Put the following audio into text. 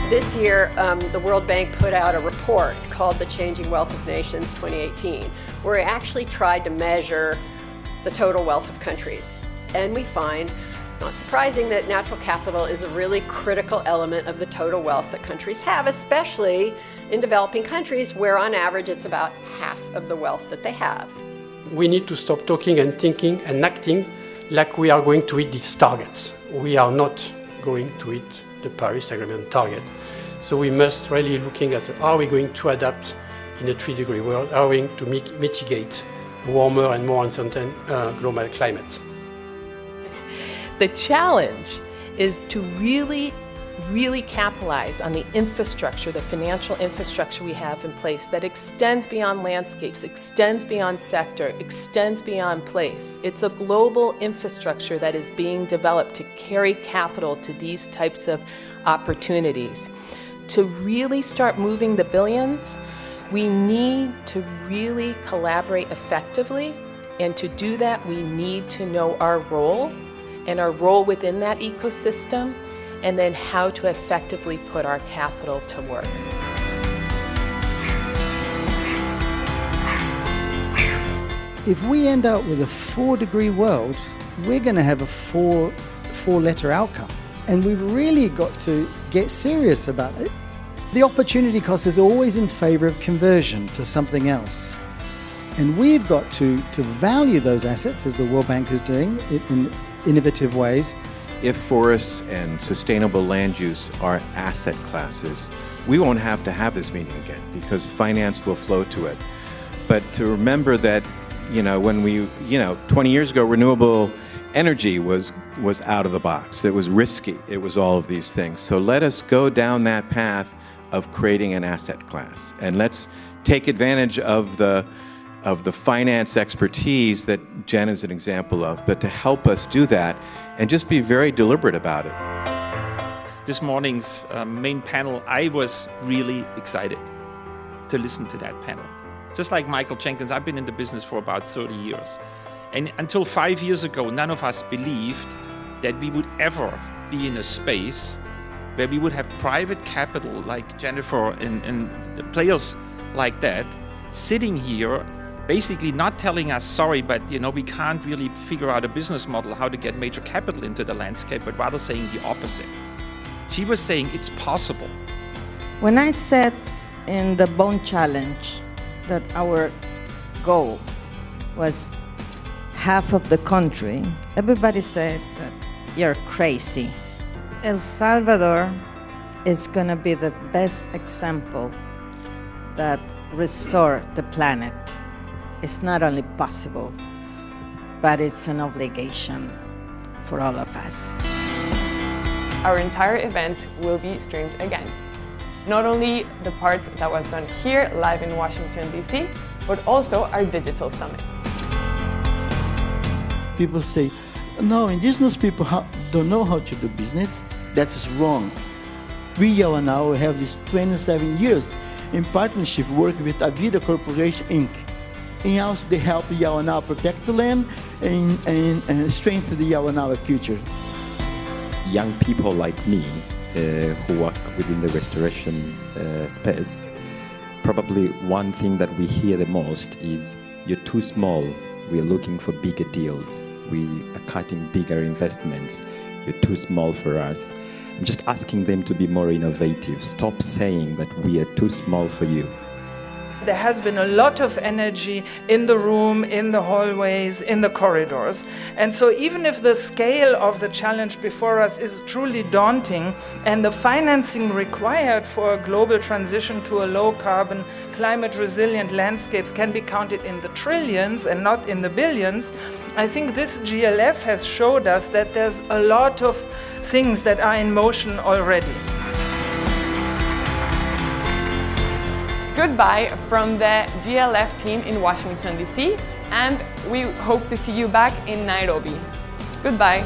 This year, the World Bank put out a report called The Changing Wealth of Nations 2018, where it actually tried to measure the total wealth of countries. And we find it's not surprising that natural capital is a really critical element of the total wealth that countries have, especially in developing countries where on average it's about half of the wealth that they have. We need to stop talking and thinking and acting like we are going to hit these targets. We are not going to hit the Paris Agreement target. So we must really looking at how are we going to adapt in a 3-degree world, how are we going to mitigate a warmer and more uncertain global climate. The challenge is to really capitalize on the infrastructure, the financial infrastructure we have in place that extends beyond landscapes, extends beyond sector, extends beyond place. It's a global infrastructure that is being developed to carry capital to these types of opportunities. To really start moving the billions, we need to really collaborate effectively, and to do that we need to know our role and our role within that ecosystem, and then how to effectively put our capital to work. If we end up with a 4-degree world, we're going to have a four-letter outcome. And we've really got to get serious about it. The opportunity cost is always in favor of conversion to something else. And we've got to value those assets, as the World Bank is doing, in innovative ways. If forests and sustainable land use are asset classes, we won't have to have this meeting again because finance will flow to it. But to remember that, when 20 years ago, renewable energy was out of the box. It was risky. It was all of these things. So let us go down that path of creating an asset class. And let's take advantage of the finance expertise that Jen is an example of, but to help us do that and just be very deliberate about it. This morning's main panel, I was really excited to listen to that panel. Just like Michael Jenkins, I've been in the business for about 30 years. And until 5 years ago, none of us believed that we would ever be in a space where we would have private capital like Jennifer and the players like that sitting here basically not telling us, sorry, but we can't really figure out a business model how to get major capital into the landscape, but rather saying the opposite. She was saying it's possible. When I said in the Bone Challenge that our goal was half of the country, everybody said that you're crazy. El Salvador is going to be the best example that restore the planet. It's not only possible, but it's an obligation for all of us. Our entire event will be streamed again. Not only the part that was done here live in Washington, D.C., but also our digital summits. People say, no, indigenous people don't know how to do business. That's wrong. We Yawanao have these 27 years in partnership work with Avida Corporation, Inc. And also they help Yawanao protect the land and strengthen the Yawanao future. Young people like me who work within the restoration space, probably one thing that we hear the most is, you're too small, we're looking for bigger deals, we are cutting bigger investments, you're too small for us. I'm just asking them to be more innovative. Stop saying that we are too small for you. There has been a lot of energy in the room, in the hallways, in the corridors. And so even if the scale of the challenge before us is truly daunting, and the financing required for a global transition to a low-carbon, climate-resilient landscapes can be counted in the trillions and not in the billions, I think this GLF has showed us that there's a lot of things that are in motion already. Goodbye from the GLF team in Washington, D.C., and we hope to see you back in Nairobi. Goodbye.